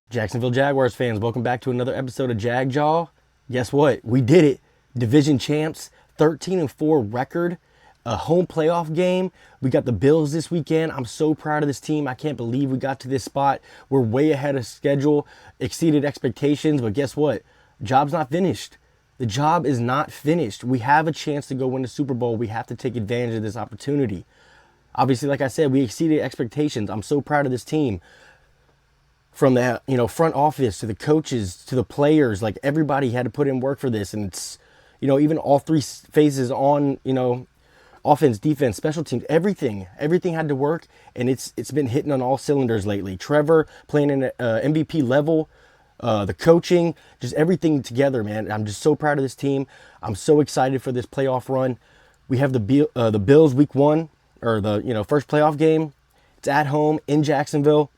Jacksonville Jaguars fans, welcome back to another episode of Jag Jaw. Guess what? We did it. Division champs, 13-4 record, a home playoff game. We got the Bills this weekend. I'm so proud of this team. I can't believe we got to this spot. We're way ahead of schedule, exceeded expectations, but guess what? Job's not finished. The job is not finished. We have a chance to go win the Super Bowl. We have to take advantage of this opportunity. Obviously, like I said, we exceeded expectations. I'm so proud of this team. From the front office to the coaches to the players, like everybody had to put in work for this, and it's even all three phases on offense, defense, special teams, everything had to work, and it's been hitting on all cylinders lately. Trevor playing in MVP level, the coaching, just everything together, man. I'm just so proud of this team. I'm so excited for this playoff run. We have the Bills week 1 or the first playoff game. It's at home in Jacksonville.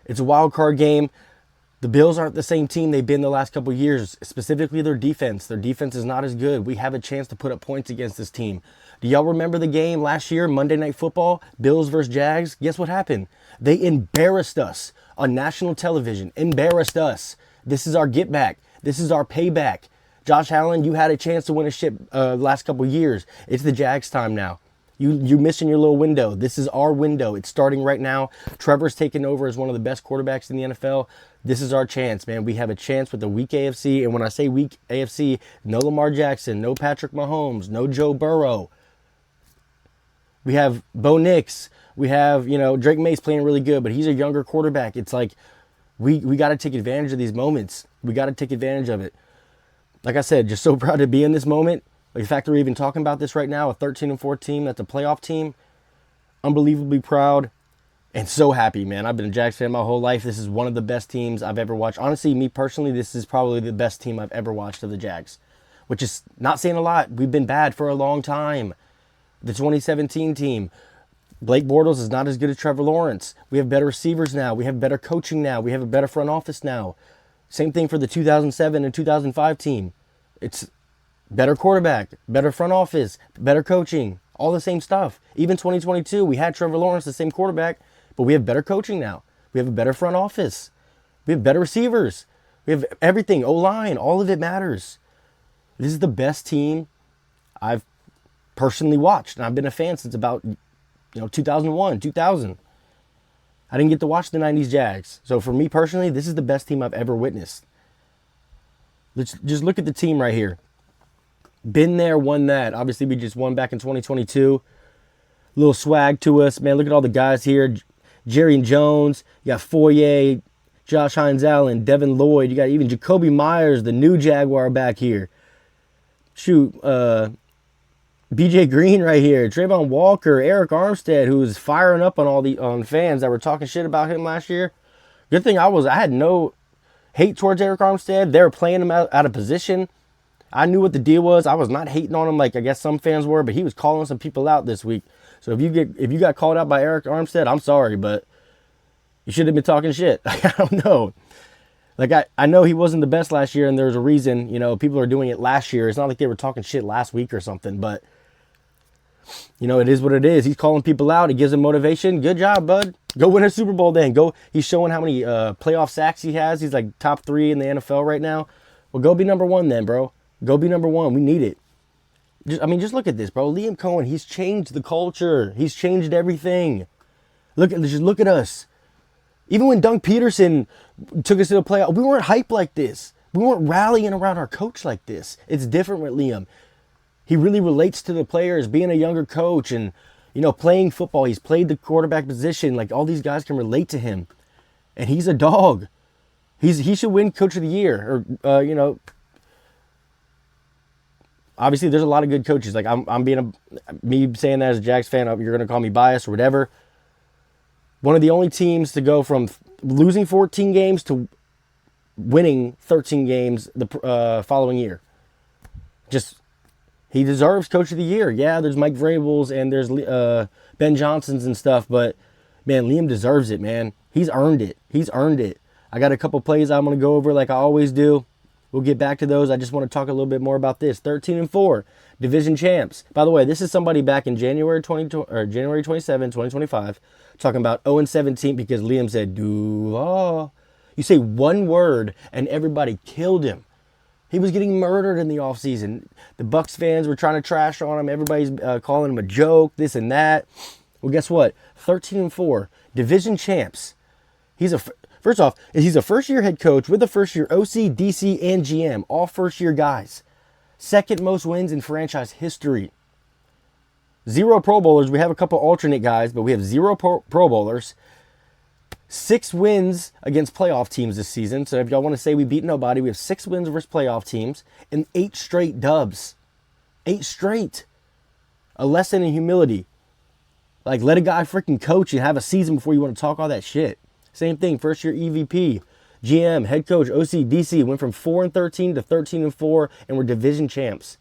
It's a wild card game. The Bills aren't the same team they've been the last couple of years, specifically their defense. Their defense is not as good. We have a chance to put up points against this team. Do y'all remember the game last year, Monday Night Football, Bills versus Jags? Guess what happened? They embarrassed us on national television. Embarrassed us. This is our get back. This is our payback. Josh Allen, you had a chance to win a ship last couple of years. It's the Jags' time now. You're missing your little window. This is our window. It's starting right now. Trevor's taking over as one of the best quarterbacks in the NFL. This is our chance, man. We have a chance with the weak AFC. And when I say weak AFC, no Lamar Jackson, no Patrick Mahomes, no Joe Burrow. We have Bo Nix. We have, Drake May's playing really good, but he's a younger quarterback. It's like we got to take advantage of these moments. We got to take advantage of it. Like I said, just so proud to be in this moment. The fact that we're even talking about this right now, a 13-4 team, that's a playoff team, unbelievably proud and so happy, man. I've been a Jags fan my whole life. This is one of the best teams I've ever watched. Honestly, me personally, this is probably the best team I've ever watched of the Jags, which is not saying a lot. We've been bad for a long time. The 2017 team, Blake Bortles is not as good as Trevor Lawrence. We have better receivers now. We have better coaching now. We have a better front office now. Same thing for the 2007 and 2005 team. It's better quarterback, better front office, better coaching, all the same stuff. Even 2022, we had Trevor Lawrence, the same quarterback, but we have better coaching now. We have a better front office. We have better receivers. We have everything, O-line, all of it matters. This is the best team I've personally watched, and I've been a fan since about 2001, 2000. I didn't get to watch the 90s Jags. So for me personally, this is the best team I've ever witnessed. Let's just look at the team right here. Been there, won that. Obviously, we just won back in 2022. Little swag to us. Man, look at all the guys here. Jerry and Jones. You got Foye, Josh Hines-Allen, Devin Lloyd. You got even Jacoby Myers, the new Jaguar back here. Shoot, BJ Green right here. Trayvon Walker, Eric Armstead, who's firing up on fans that were talking shit about him last year. Good thing I had no hate towards Eric Armstead. They were playing him out of position. I knew what the deal was. I was not hating on him like I guess some fans were, but he was calling some people out this week. So if you got called out by Eric Armstead, I'm sorry, but you should have been talking shit. I don't know. Like I know he wasn't the best last year, and there's a reason. People are doing it last year. It's not like they were talking shit last week or something, but it is what it is. He's calling people out. He gives them motivation. Good job, bud. Go win a Super Bowl then. Go. He's showing how many playoff sacks he has. He's like top 3 in the NFL right now. Well, go be number 1 then, bro. Go be number 1. We need it. Just look at this, bro. Liam Cohen, he's changed the culture. He's changed everything. Just look at us. Even when Doug Peterson took us to the playoff, we weren't hyped like this. We weren't rallying around our coach like this. It's different with Liam. He really relates to the players, being a younger coach and, playing football. He's played the quarterback position. Like, all these guys can relate to him. And he's a dog. He should win Coach of the Year. Or, obviously, there's a lot of good coaches. Like, me saying that as a Jags fan, you're going to call me biased or whatever. One of the only teams to go from losing 14 games to winning 13 games the following year. He deserves Coach of the Year. Yeah, there's Mike Vrabels and there's Ben Johnson's and stuff, but, man, Liam deserves it, man. He's earned it. I got a couple plays I'm going to go over like I always do. We'll get back to those. I just want to talk a little bit more about this. 13-4, division champs. By the way, this is somebody back in January 27, 2025, talking about 0-17 because Liam said, Duval. You say one word and everybody killed him. He was getting murdered in the offseason. The Bucs fans were trying to trash on him. Everybody's calling him a joke, this and that. Well, guess what? 13-4, division champs. First off, he's a first-year head coach with a first-year OC, DC, and GM, all first-year guys. Second most wins in franchise history. 0 Pro Bowlers. We have a couple alternate guys, but we have 0 Pro Bowlers. 6 wins against playoff teams this season. So if y'all want to say we beat nobody, we have 6 wins versus playoff teams and 8 straight dubs. 8 straight. A lesson in humility. Like, let a guy freaking coach and have a season before you want to talk all that shit. Same thing, first year EVP, GM, head coach, OC, DC, went from 4-13 to 13-4, and we're division champs.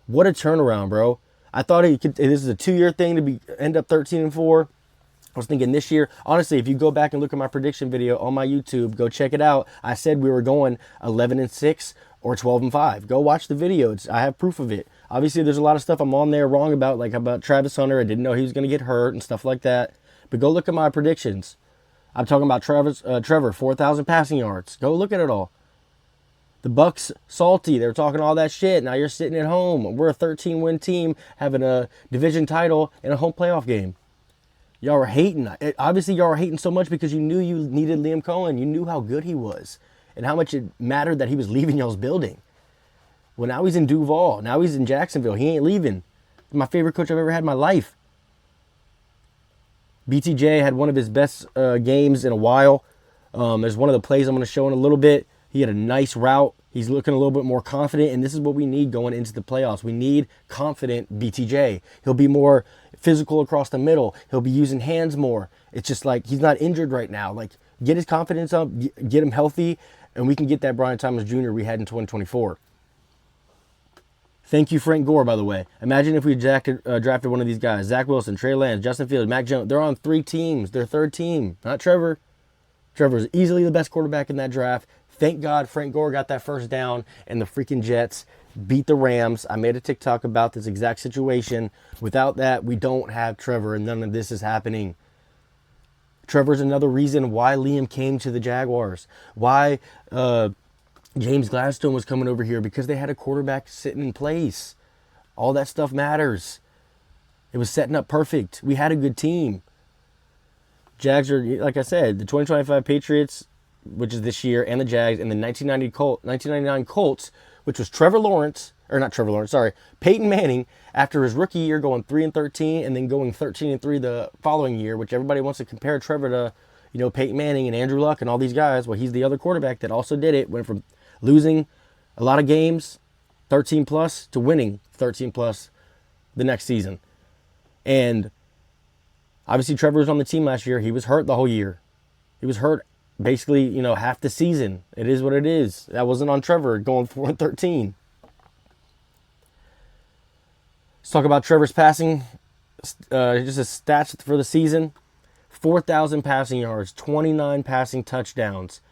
What a turnaround, bro. I thought this is a 2-year thing to end up 13-4. I was thinking this year, honestly, if you go back and look at my prediction video on my YouTube, go check it out. I said we were going 11-6 or 12-5. Go watch the video. I have proof of it. Obviously, there's a lot of stuff I'm on there wrong about, like about Travis Hunter. I didn't know he was going to get hurt and stuff like that. But go look at my predictions. I'm talking about Trevor, 4,000 passing yards. Go look at it all. The Bucs, salty. They were talking all that shit. Now you're sitting at home. We're a 13-win team having a division title in a home playoff game. Y'all were hating. Obviously, y'all were hating so much because you knew you needed Liam Cohen. You knew how good he was and how much it mattered that he was leaving y'all's building. Well, now he's in Duval. Now he's in Jacksonville. He ain't leaving. My favorite coach I've ever had in my life. BTJ had one of his best games in a while. There's one of the plays I'm going to show in a little bit. He had a nice route. He's looking a little bit more confident, and this is what we need going into the playoffs. We need confident BTJ. He'll be more physical across the middle. He'll be using hands more. It's just like he's not injured right now. Like, get his confidence up, get him healthy, and we can get that Brian Thomas Jr. we had in 2024. Thank you, Frank Gore, by the way. Imagine if we drafted one of these guys. Zach Wilson, Trey Lance, Justin Fields, Mac Jones. They're on 3 teams. They're third team, not Trevor. Trevor's easily the best quarterback in that draft. Thank God Frank Gore got that first down and the freaking Jets beat the Rams. I made a TikTok about this exact situation. Without that, we don't have Trevor, and none of this is happening. Trevor's another reason why Liam came to the Jaguars. Why James Gladstone was coming over here, because they had a quarterback sitting in place. All that stuff matters. It was setting up perfect. We had a good team. Jags are, like I said, the 2025 Patriots, which is this year, and the Jags, and the 1999 Colts, which was Peyton Manning, after his rookie year going 3-13 and then going 13-3 the following year, which everybody wants to compare Trevor to, Peyton Manning and Andrew Luck and all these guys. Well, he's the other quarterback that also did it, went from losing a lot of games, 13+ to winning 13+ the next season. And obviously Trevor was on the team last year. He was hurt the whole year. He was hurt basically, half the season. It is what it is. That wasn't on Trevor going 4-13. Let's talk about Trevor's passing. Just his stats for the season. 4,000 passing yards, 29 passing touchdowns,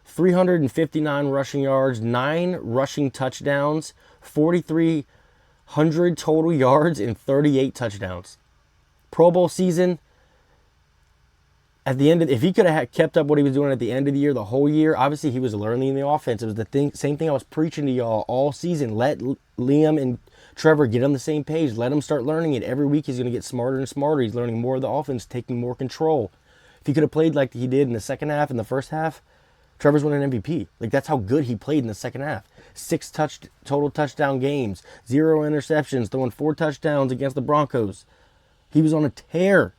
359 rushing yards, 9 rushing touchdowns, 4,300 total yards, and 38 touchdowns. Pro Bowl season. At the end if he could have kept up what he was doing at the end of the year, the whole year, obviously he was learning the offense. It was the same thing I was preaching to y'all all season. Let Liam and Trevor get on the same page. Let him start learning it. Every week he's going to get smarter and smarter. He's learning more of the offense, taking more control. If he could have played like he did in the second half and the first half, Trevor's winning MVP. Like, that's how good he played in the second half. 6 total touchdown games, 0 interceptions, throwing 4 touchdowns against the Broncos. He was on a tear.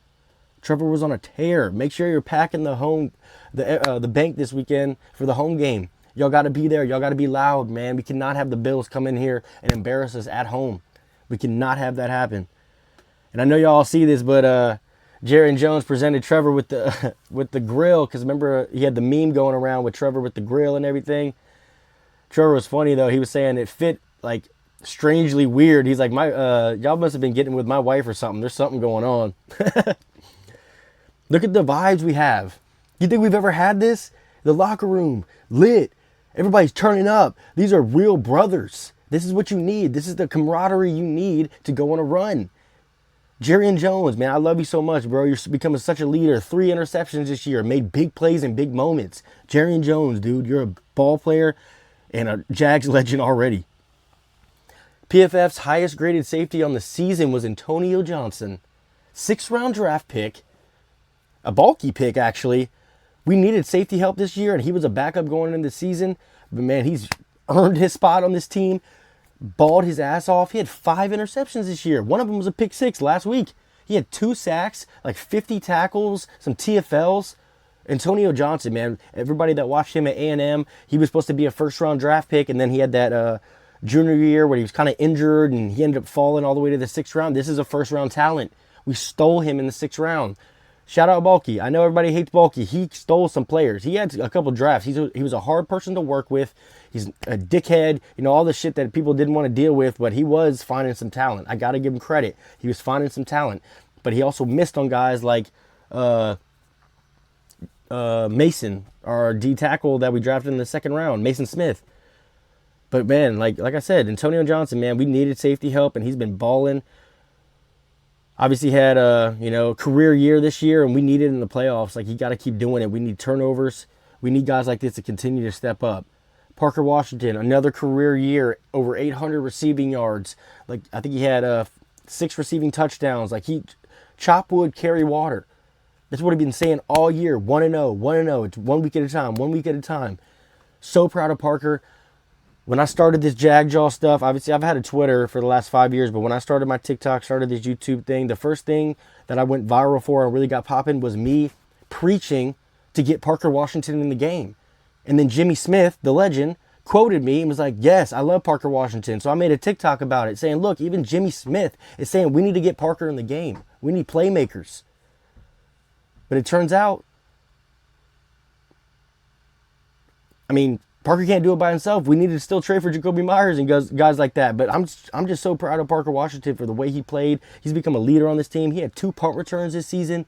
Trevor was on a tear. Make sure you're packing the bank this weekend for the home game. Y'all got to be there. Y'all got to be loud, man. We cannot have the Bills come in here and embarrass us at home. We cannot have that happen. And I know y'all see this, but Jerry Jones presented Trevor with the grill, because remember he had the meme going around with Trevor with the grill and everything. Trevor was funny though. He was saying it fit like strangely weird. He's like, y'all must have been getting with my wife or something. There's something going on. Look at the vibes we have. You think we've ever had this? The locker room, lit. Everybody's turning up. These are real brothers. This is what you need. This is the camaraderie you need to go on a run. Jerry Jones, man, I love you so much, bro. You're becoming such a leader. 3 interceptions this year, made big plays in big moments. Jerry Jones, dude, you're a ball player and a Jags legend already. PFF's highest graded safety on the season was Antonio Johnson. 6th-round draft pick. A bulky pick, actually. We needed safety help this year, and he was a backup going into the season. But, man, he's earned his spot on this team. Balled his ass off. He had 5 interceptions this year. One of them was a pick 6 last week. He had 2 sacks, like 50 tackles, some TFLs. Antonio Johnson, man, everybody that watched him at A&M, he was supposed to be a first-round draft pick, and then he had that junior year where he was kind of injured, and he ended up falling all the way to the 6th round. This is a first-round talent. We stole him in the 6th round. Shout out Bulky. I know everybody hates Bulky. He stole some players. He had a couple drafts. He was a hard person to work with. He's a dickhead. You know, all the shit that people didn't want to deal with, but he was finding some talent. I got to give him credit. He was finding some talent. But he also missed on guys like Mason, our D tackle that we drafted in the 2nd round, Mason Smith. But, man, like I said, Antonio Johnson, man, we needed safety help, and he's been balling. Obviously had a career year this year, and we need it in the playoffs. Like, you got to keep doing it. We need turnovers. We need guys like this to continue to step up. Parker Washington, another career year, over 800 receiving yards. Like, I think he had 6 receiving touchdowns. Like, he chop wood, carry water. That's what I've been saying all year. 1-0, 1-0. It's 1 week at a time, 1 week at a time. So proud of Parker. When I started this Jagjaw stuff, obviously I've had a Twitter for the last 5 years, but when I started my TikTok, started this YouTube thing, the first thing that I went viral for and really got popping was me preaching to get Parker Washington in the game. And then Jimmy Smith, the legend, quoted me and was like, yes, I love Parker Washington. So I made a TikTok about it saying, look, even Jimmy Smith is saying we need to get Parker in the game. We need playmakers. But it turns out, Parker can't do it by himself. We needed to still trade for Jacoby Myers and guys like that. But I'm just so proud of Parker Washington for the way he played. He's become a leader on this team. He had 2 punt returns this season.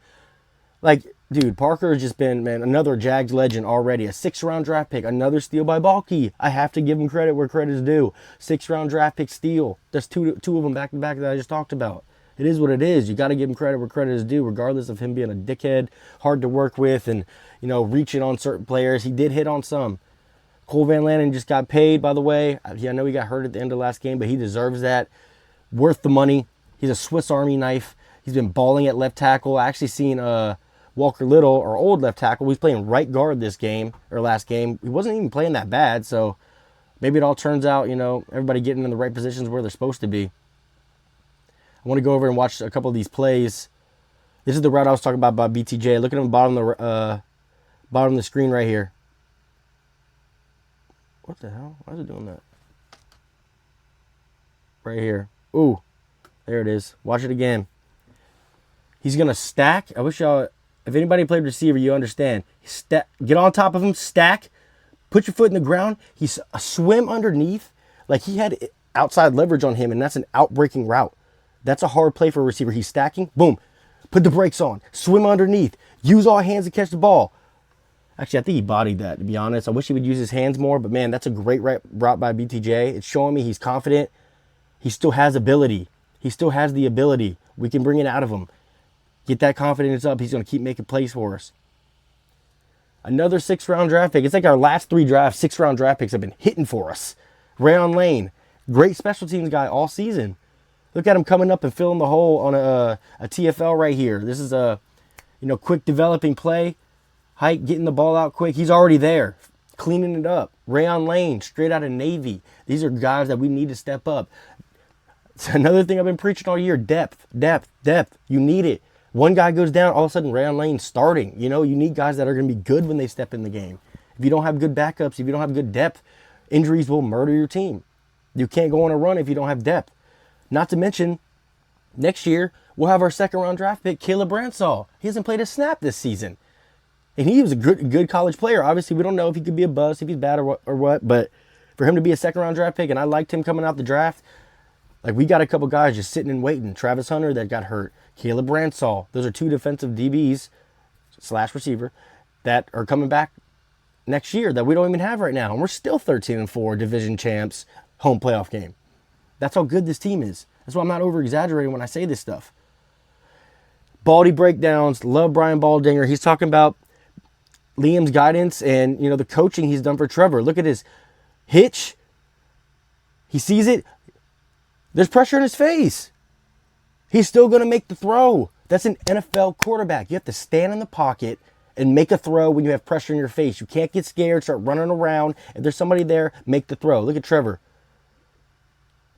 Like, dude, Parker has just been, man, another Jags legend already. A 6th-round draft pick. Another steal by Balky. I have to give him credit where credit is due. 6th-round draft pick steal. There's two of them back-to-back that I just talked about. It is what it is. You got to give him credit where credit is due, regardless of him being a dickhead, hard to work with, and, reaching on certain players. He did hit on some. Cole Van Lannon just got paid, by the way. I know he got hurt at the end of last game, but he deserves that. Worth the money. He's a Swiss Army knife. He's been balling at left tackle. I actually seen Walker Little, our old left tackle. He's playing right guard this game, or last game. He wasn't even playing that bad, so maybe it all turns out, everybody getting in the right positions where they're supposed to be. I want to go over and watch a couple of these plays. This is the route I was talking about by BTJ. Look at him bottom of the screen right here. What the hell? Why is it doing that? Right here. Ooh. There it is. Watch it again. He's going to stack. I wish y'all, if anybody played receiver, you understand. Get on top of him, stack, put your foot in the ground. He's a swim underneath. Like, he had outside leverage on him, and that's an outbreaking route. That's a hard play for a receiver. He's stacking. Boom. Put the brakes on. Swim underneath. Use all hands to catch the ball. Actually, I think he bodied that, to be honest. I wish he would use his hands more, but, man, that's a great route by BTJ. It's showing me he's confident. He still has ability. He still has the ability. We can bring it out of him. Get that confidence up. He's going to keep making plays for us. Another 6th-round draft pick. It's like our last 3 drafts, 6th-round draft picks have been hitting for us. Rayon Lane, great special teams guy all season. Look at him coming up and filling the hole on a TFL right here. This is a quick developing play. Height, getting the ball out quick. He's already there, cleaning it up. Rayon Lane, straight out of Navy. These are guys that we need to step up. It's another thing I've been preaching all year. Depth. You need it. One guy goes down, all of a sudden Rayon Lane's starting. You need guys that are going to be good when they step in the game. If you don't have good backups, if you don't have good depth, injuries will murder your team. You can't go on a run if you don't have depth. Not to mention, next year, we'll have our 2nd-round draft pick, Caleb Bransall. He hasn't played a snap this season. And he was a good college player. Obviously, we don't know if he could be a bust, if he's bad or what. But for him to be a 2nd-round draft pick, and I liked him coming out the draft, like, we got a couple guys just sitting and waiting. Travis Hunter that got hurt. Caleb Bransall. Those are 2 defensive DBs / receiver that are coming back next year that we don't even have right now. And we're still 13-4 division champs, home playoff game. That's how good this team is. That's why I'm not over-exaggerating when I say this stuff. Baldy breakdowns. Love Brian Baldinger. He's talking about Liam's guidance and, the coaching he's done for Trevor. Look at his hitch. He sees it. There's pressure in his face. He's still going to make the throw. That's an NFL quarterback. You have to stand in the pocket and make a throw when you have pressure in your face. You can't get scared, start running around. If there's somebody there, make the throw. Look at Trevor.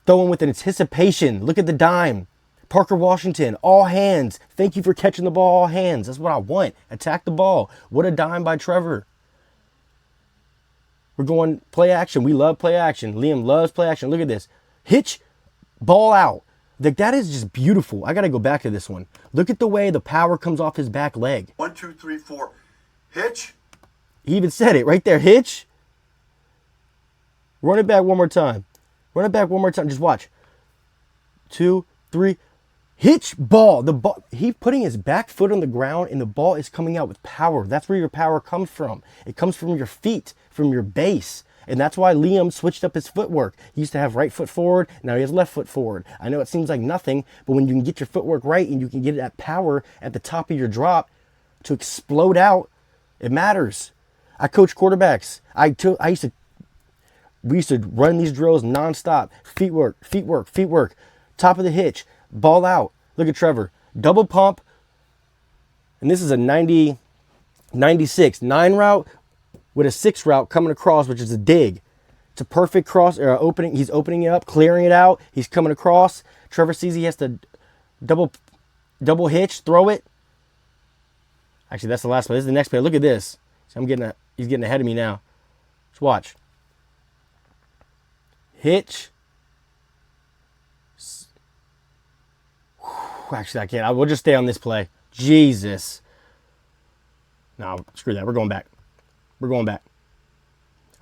Throwing with anticipation. Look at the dime. Parker Washington, all hands. Thank you for catching the ball, all hands. That's what I want. Attack the ball. What a dime by Trevor. We're going play action. We love play action. Liam loves play action. Look at this. Hitch, ball out. That is just beautiful. I got to go back to this one. Look at the way the power comes off his back leg. 1, 2, 3, 4. Hitch. He even said it right there. Hitch. Run it back one more time. Run it back one more time. Just watch. 2, 3. Hitch, ball. The ball. He's putting his back foot on the ground, and the ball is coming out with power. That's where your power comes from. It comes from your feet, from your base. And that's why Liam switched up his footwork. He used to have right foot forward. Now he has left foot forward. I know it seems like nothing, but when you can get your footwork right and you can get that power at the top of your drop to explode out, it matters. I coach quarterbacks. We used to run these drills nonstop. Feet work. Top of the hitch, ball out. Look at Trevor. Double pump. And this is a 96 9 route with a 6 route coming across, which is a dig. It's a perfect cross opening. He's opening it up, clearing it out. He's coming across. Trevor sees he has to double hitch, throw it. Actually, that's the last play. This is the next play. Look at this. So he's getting ahead of me now. Just watch. Hitch. Actually, I can't. We'll just stay on this play. Jesus. No, screw that. We're going back.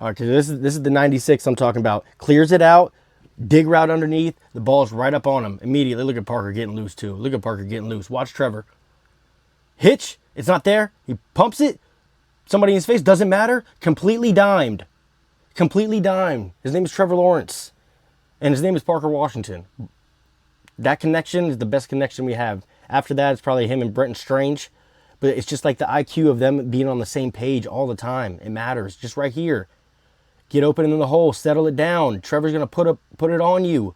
All right, because this is the 96 I'm talking about. Clears it out. Dig route underneath. The ball's right up on him immediately. Look at Parker getting loose, too. Watch Trevor. Hitch. It's not there. He pumps it. Somebody in his face. Doesn't matter. Completely dimed. His name is Trevor Lawrence. And his name is Parker Washington. That connection is the best connection we have. After that, it's probably him and Brenton Strange. But it's just like the IQ of them being on the same page all the time. It matters. Just right here. Get open in the hole. Settle it down. Trevor's going to put it on you.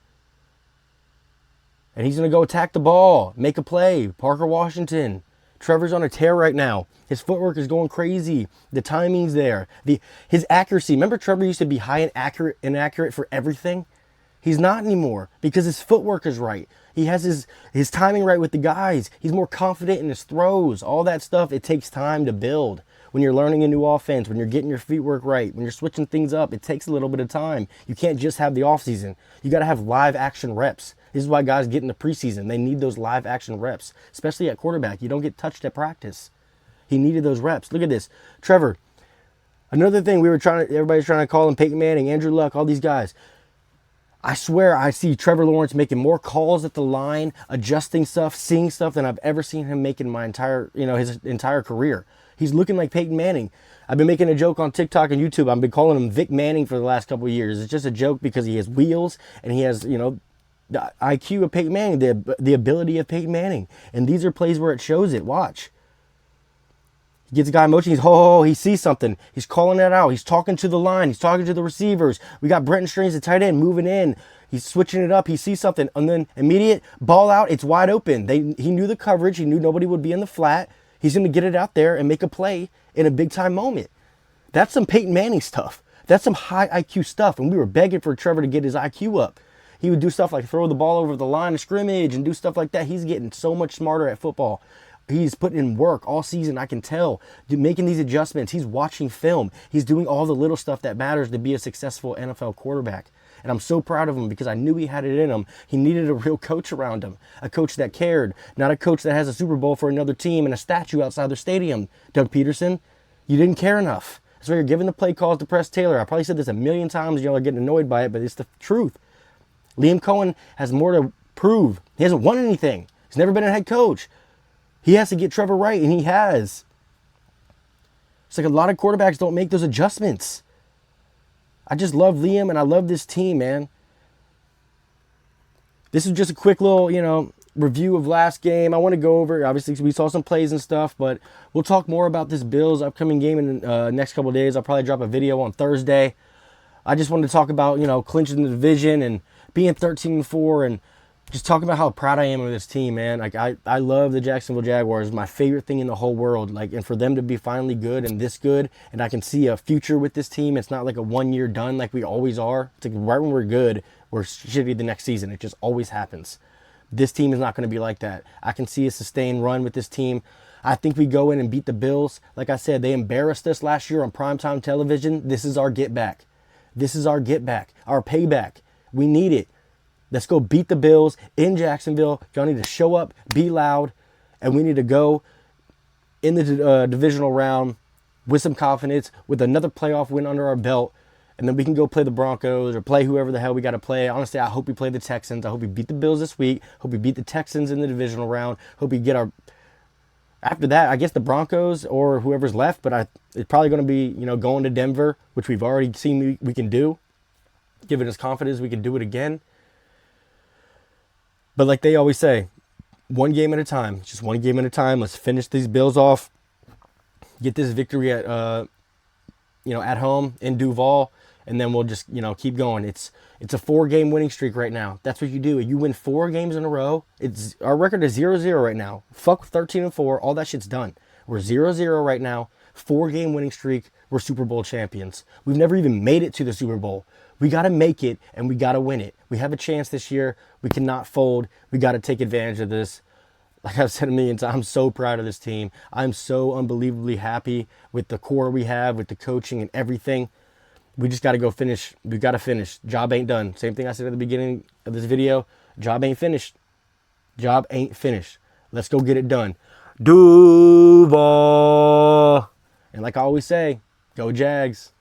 And he's going to go attack the ball. Make a play. Parker Washington. Trevor's on a tear right now. His footwork is going crazy. The timing's there. His accuracy. Remember Trevor used to be high and inaccurate for everything? He's not anymore because his footwork is right. He has his timing right with the guys. He's more confident in his throws. All that stuff, it takes time to build. When you're learning a new offense, when you're getting your footwork right, when you're switching things up, it takes a little bit of time. You can't just have the offseason. You got to have live action reps. This is why guys get in the preseason. They need those live action reps, especially at quarterback. You don't get touched at practice. He needed those reps. Look at this. Trevor, another thing everybody's trying to call him Peyton Manning, Andrew Luck, all these guys. I swear I see Trevor Lawrence making more calls at the line, adjusting stuff, seeing stuff than I've ever seen him make in his entire career. He's looking like Peyton Manning. I've been making a joke on TikTok and YouTube. I've been calling him Vic Manning for the last couple of years. It's just a joke because he has wheels and he has, the IQ of Peyton Manning, the ability of Peyton Manning. And these are plays where it shows it. Watch. He gets a guy in motion. He sees something. He's calling that out. He's talking to the line. He's talking to the receivers. We got Brenton Strange, the tight end, moving in. He's switching it up. He sees something. And then immediate ball out. It's wide open. He knew the coverage. He knew nobody would be in the flat. He's going to get it out there and make a play in a big-time moment. That's some Peyton Manning stuff. That's some high IQ stuff. And we were begging for Trevor to get his IQ up. He would do stuff like throw the ball over the line of scrimmage and do stuff like that. He's getting so much smarter at football. He's putting in work all season, I can tell. Making these adjustments. He's watching film. He's doing all the little stuff that matters to be a successful NFL quarterback. And I'm so proud of him because I knew he had it in him. He needed a real coach around him. A coach that cared. Not a coach that has a Super Bowl for another team and a statue outside their stadium. Doug Peterson, you didn't care enough. That's why you're giving the play calls to Press Taylor. I probably said this a million times. Y'all are getting annoyed by it, but it's the truth. Liam Cohen has more to prove. He hasn't won anything. He's never been a head coach. He has to get Trevor right, and he has. It's like a lot of quarterbacks don't make those adjustments. I just love Liam, and I love this team, man. This is just a quick little, review of last game. I want to go over, obviously, we saw some plays and stuff, but we'll talk more about this Bills upcoming game in the next couple of days. I'll probably drop a video on Thursday. I just wanted to talk about, clinching the division and being 13-4 and just talking about how proud I am of this team, man. Like, I love the Jacksonville Jaguars. It's my favorite thing in the whole world. Like, and for them to be finally good and this good, and I can see a future with this team. It's not like a 1 year done like we always are. It's like right when we're good, we're shitty the next season. It just always happens. This team is not going to be like that. I can see a sustained run with this team. I think we go in and beat the Bills. Like I said, they embarrassed us last year on primetime television. This is our get back. This is our get back, our payback. We need it. Let's go beat the Bills in Jacksonville. Y'all need to show up, be loud, and we need to go in the divisional round with some confidence, with another playoff win under our belt, and then we can go play the Broncos or play whoever the hell we got to play. Honestly, I hope we play the Texans. I hope we beat the Bills this week. Hope we beat the Texans in the divisional round. Hope we get our... After that, I guess the Broncos or whoever's left, but it's probably going to be, going to Denver, which we've already seen we can do. Giving us confidence we can do it again. But like they always say, one game at a time. Just one game at a time. Let's finish these Bills off. Get this victory at at home in Duval, and then we'll just keep going. It's a 4-game winning streak right now. That's what you do. You win 4 games in a row. Our record is 0-0 right now. Fuck 13-4. All that shit's done. We're 0-0 right now. 4-game winning streak. We're Super Bowl champions. We've never even made it to the Super Bowl. We got to make it, and we got to win it. We have a chance this year. We cannot fold. We got to take advantage of this. Like I've said a million times, I'm so proud of this team. I'm so unbelievably happy with the core we have, with the coaching and everything. We just got to go finish. We got to finish. Job ain't done. Same thing I said at the beginning of this video. Job ain't finished. Job ain't finished. Let's go get it done. Duval. And like I always say, go Jags.